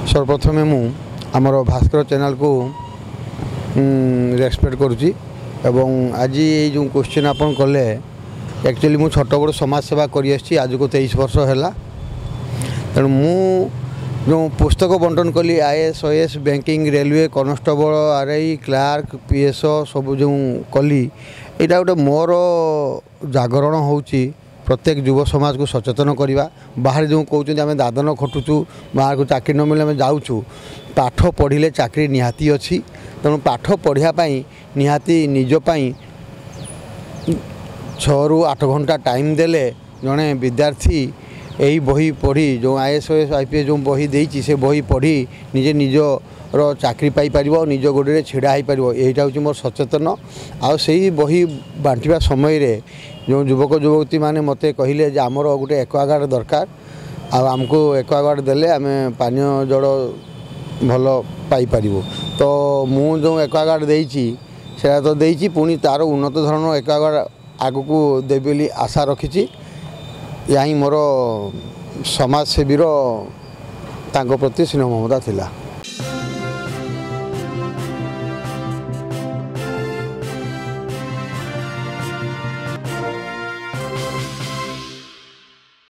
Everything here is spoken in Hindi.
सर्वप्रथमे मु आमर भास्कर चैनल को रेस्पेक्ट करुच्ची एवं आज ये जो क्वेश्चन आपन कले एक्चुअली मु छोट बड़ समाज सेवा कर आज को 23 वर्ष है तेणु मु जो पुस्तक बंटन कली IAS OAS banking railway constable RI clerk PSO सब जो कली यहाँ गोटे मोर जागरण होची प्रत्येक युव समाज को सचेतन करवा बाहर जो कहते आम दादन खटुचु बाहर को चाकरी न मिले आम जाऊँ पाठ पढ़िले चाकरी निहाती अच्छी तेणु पाठ पढ़ाई निहाती निजपाई 6 ରୁ 8 घंटा टाइम देले जड़े विद्यार्थी यही बही पढ़ी जो आईएएस ओएएस आईपीएस जो बही देती से बही पढ़ी निजे निजर चाकरी पाइपर निज गोड़े छिड़ा हो पार यहाँ हूँ मोर सचेतन आउ से बही बांटा समय जो युवक युवती मैंने मत कहले आमर गोटे एक्वागार्ड दरकार आमको एक्वागार्ड देले आम पानीय जल भल पाइपर तो मु जो एक्वागार्ड देती से तो देती पुणी तार उन्नत धरण एक्वागार्ड आग को देवी आशा रखी या मोर समाजसेवीर प्रति स्नेह ममता थिला।